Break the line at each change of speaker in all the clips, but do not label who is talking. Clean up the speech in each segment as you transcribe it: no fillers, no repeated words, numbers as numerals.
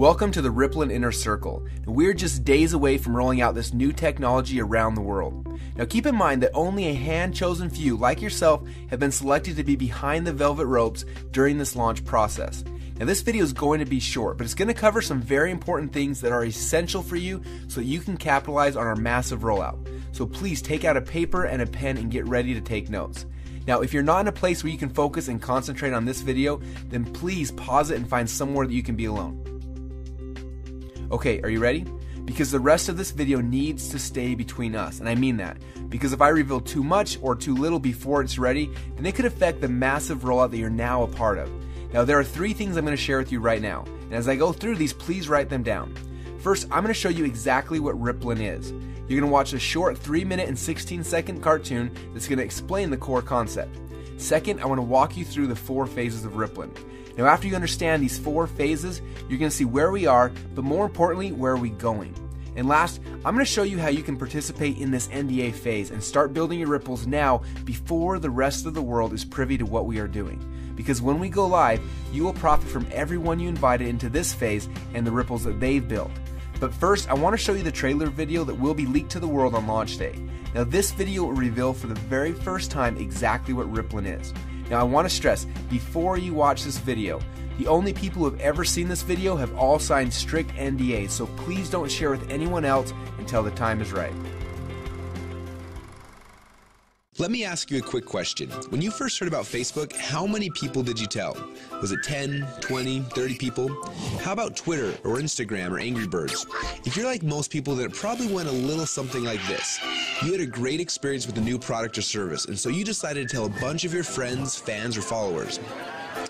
Welcome to the Ripplestyle Inner Circle. We're just days away from rolling out this new technology around the world. Now keep in mind that only a hand-chosen few like yourself have been selected to be behind the velvet ropes during this launch process. Now this video is going to be short, but it's going to cover some very important things that are essential for you so that you can capitalize on our massive rollout. So please take out a paper and a pen and get ready to take notes. Now if you're not in a place where you can focus and concentrate on this video, then please pause it and find somewhere that you can be alone. Okay, are you ready? Because the rest of this video needs to stay between us, and I mean that. Because if I reveal too much or too little before it's ready, then it could affect the massive rollout that you're now a part of. Now there are 3 things I'm going to share with you right now, and as I go through these, please write them down. First, I'm going to show you exactly what Ripplestyle is. You're going to watch a short 3-minute and 16-second cartoon that's going to explain the core concept. Second, I want to walk you through the 4 phases of Ripplestyle. Now after you understand these 4 phases, you're going to see where we are, but more importantly, where are we going. And last, I'm going to show you how you can participate in this NDA phase and start building your ripples now before the rest of the world is privy to what we are doing. Because when we go live, you will profit from everyone you invited into this phase and the ripples that they've built. But first, I want to show you the trailer video that will be leaked to the world on launch day. Now this video will reveal for the very first time exactly what Ripplestyle is. Now I want to stress, before you watch this video, the only people who have ever seen this video have all signed strict NDAs, so please don't share with anyone else until the time is right.
Let me ask you a quick question. When you first heard about Facebook, how many people did you tell? Was it 10, 20, 30 people? How about Twitter or Instagram or Angry Birds? If you're like most people, then it probably went a little something like this. You had a great experience with a new product or service, and so you decided to tell a bunch of your friends, fans, or followers.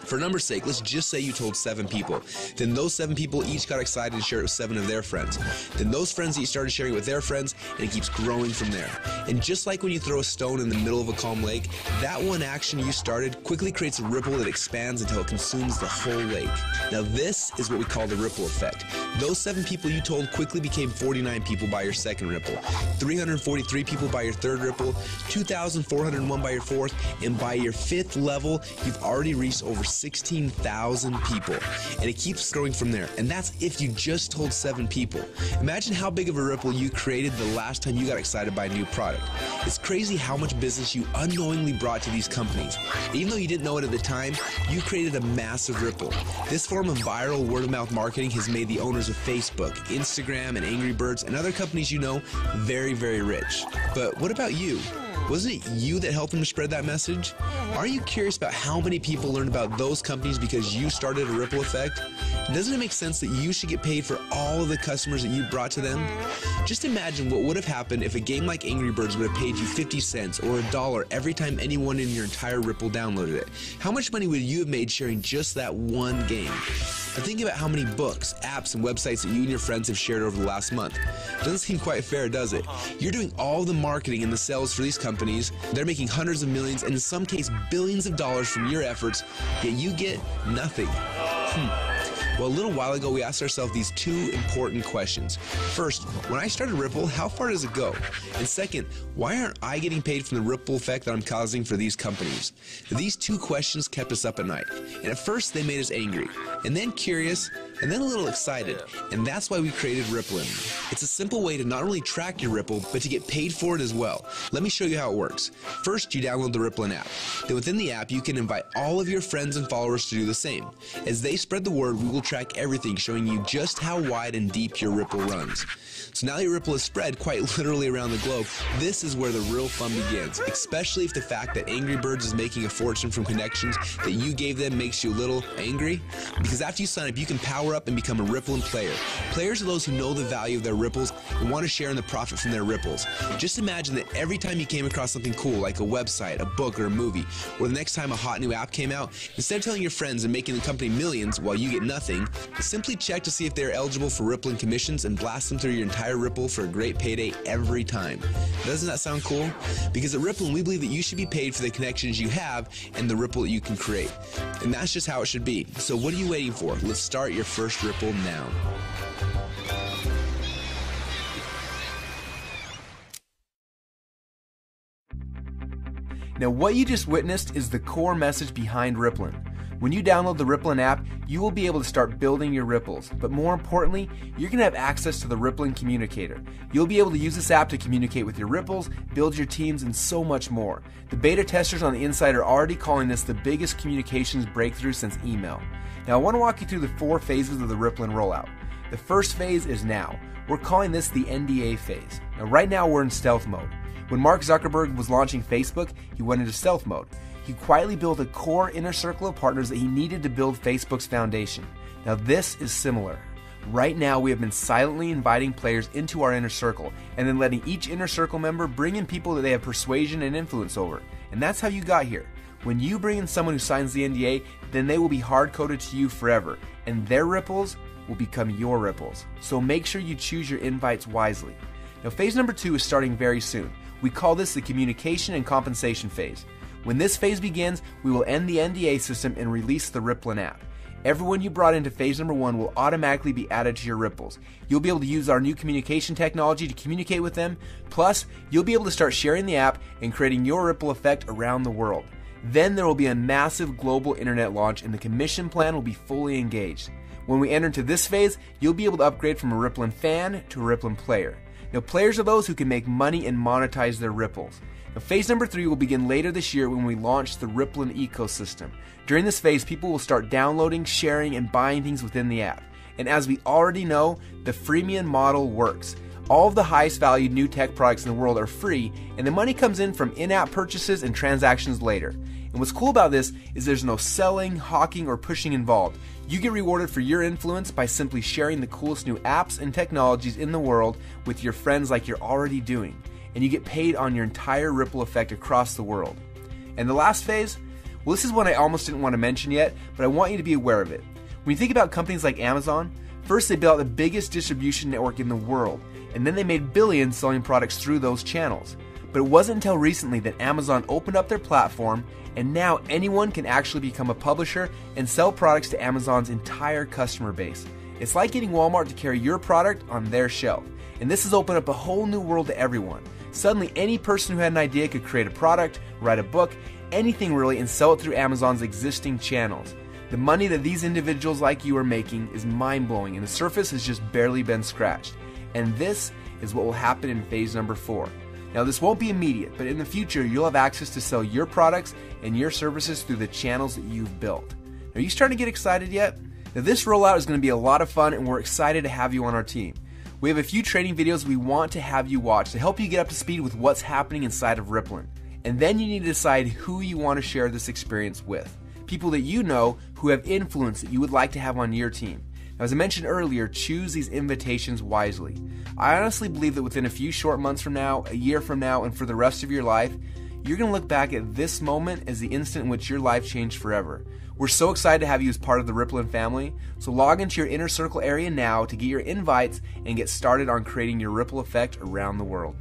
For numbers' sake, let's just say you told 7 people. Then those 7 people each got excited and shared it with 7 of their friends. Then those friends each started sharing it with their friends, and it keeps growing from there. And just like when you throw a stone in the middle of a calm lake, that one action you started quickly creates a ripple that expands until it consumes the whole lake. Now this is what we call the ripple effect. Those 7 people you told quickly became 49 people by your second ripple, 343 people by your third ripple, 2,401 by your fourth, and by your 5th level, you've already reached over 16,000 people, and it keeps growing from there. And that's if you just told 7 people. Imagine how big of a ripple you created the last time you got excited by a new product. It's crazy how much business you unknowingly brought to these companies. And even though you didn't know it at the time, you created a massive ripple. This form of viral word-of-mouth marketing has made the owners of Facebook, Instagram, and Angry Birds, and other companies you know very, very rich. But what about you? Wasn't it you that helped them to spread that message? Aren't you curious about how many people learned about those companies because you started a ripple effect? Doesn't it make sense that you should get paid for all of the customers that you brought to them? Just imagine what would have happened if a game like Angry Birds would have paid you 50 cents or $1 every time anyone in your entire Ripple downloaded it. How much money would you have made sharing just that one game? And think about how many books, apps, and websites that you and your friends have shared over the last month. Doesn't seem quite fair, does it? You're doing all the marketing and the sales for these companies. They're making hundreds of millions and in some cases billions of dollars from your efforts, yet you get nothing. Well, a little while ago, we asked ourselves these 2 important questions. First, when I started Ripple, how far does it go? And second, why aren't I getting paid from the ripple effect that I'm causing for these companies? These 2 questions kept us up at night. And at first, they made us angry, and then curious, and then a little excited. And that's why we created Ripplestyle. It's a simple way to not only track your Ripple, but to get paid for it as well. Let me show you how it works. First, you download the Ripplestyle app. Then within the app, you can invite all of your friends and followers to do the same. As they spread the word, we will track everything, showing you just how wide and deep your Ripple runs. So now your Ripple is spread quite literally around the globe. This is where the real fun begins, especially if the fact that Angry Birds is making a fortune from connections that you gave them makes you a little angry. Because after you sign up, you can power up and become a Ripplestyle player. Players are those who know the value of their ripples and want to share in the profit from their ripples. Just imagine that every time you came across something cool like a website, a book, or a movie, or the next time a hot new app came out, instead of telling your friends and making the company millions while you get nothing, simply check to see if they're eligible for Ripplestyle commissions and blast them through your entire Ripple for a great payday every time. Doesn't that sound cool? Because at Ripplestyle, we believe that you should be paid for the connections you have and the ripple that you can create. And that's just how it should be. So what are you waiting for? Let's start your first Ripple now.
Now what you just witnessed is the core message behind Ripplestyle. When you download the Rippln app, you will be able to start building your ripples, but more importantly, you're going to have access to the Rippln communicator. You'll be able to use this app to communicate with your ripples, build your teams, and so much more. The beta testers on the inside are already calling this the biggest communications breakthrough since email. Now I want to walk you through the 4 phases of the Rippln rollout. The first phase is now. We're calling this the NDA phase. Now right now we're in stealth mode. When Mark Zuckerberg was launching Facebook, he went into stealth mode. He quietly built a core inner circle of partners that he needed to build Facebook's foundation. Now this is similar. Right now we have been silently inviting players into our inner circle and then letting each inner circle member bring in people that they have persuasion and influence over. And that's how you got here. When you bring in someone who signs the NDA, then they will be hard-coded to you forever, and their ripples will become your ripples. So make sure you choose your invites wisely. Now phase number 2 is starting very soon. We call this the communication and compensation phase. When this phase begins, we will end the NDA system and release the Rippln app. Everyone you brought into phase number 1 will automatically be added to your ripples. You'll be able to use our new communication technology to communicate with them, plus you'll be able to start sharing the app and creating your ripple effect around the world. Then there will be a massive global internet launch and the commission plan will be fully engaged. When we enter into this phase, you'll be able to upgrade from a Rippln fan to a Rippln player. Now players are those who can make money and monetize their ripples. Now phase number 3 will begin later this year when we launch the Rippln ecosystem. During this phase, people will start downloading, sharing, and buying things within the app. And as we already know, the freemium model works. All of the highest valued new tech products in the world are free, and the money comes in from in-app purchases and transactions later. And what's cool about this is there's no selling, hawking, or pushing involved. You get rewarded for your influence by simply sharing the coolest new apps and technologies in the world with your friends like you're already doing. And you get paid on your entire ripple effect across the world. And the last phase? Well, this is one I almost didn't want to mention yet, but I want you to be aware of it. When you think about companies like Amazon, first they built the biggest distribution network in the world, and then they made billions selling products through those channels. But it wasn't until recently that Amazon opened up their platform, and now anyone can actually become a publisher and sell products to Amazon's entire customer base. It's like getting Walmart to carry your product on their shelf. And this has opened up a whole new world to everyone. Suddenly, any person who had an idea could create a product, write a book, anything really, and sell it through Amazon's existing channels. The money that these individuals like you are making is mind-blowing, and the surface has just barely been scratched. And this is what will happen in phase number 4. Now this won't be immediate, but in the future you'll have access to sell your products and your services through the channels that you've built. Are you starting to get excited yet? Now this rollout is going to be a lot of fun, and we're excited to have you on our team. We have a few training videos we want to have you watch to help you get up to speed with what's happening inside of Rippln. And then you need to decide who you want to share this experience with. People that you know who have influence that you would like to have on your team. Now, as I mentioned earlier, choose these invitations wisely. I honestly believe that within a few short months from now, a year from now, and for the rest of your life, you're going to look back at this moment as the instant in which your life changed forever. We're so excited to have you as part of the Rippln family, so log into your inner circle area now to get your invites and get started on creating your ripple effect around the world.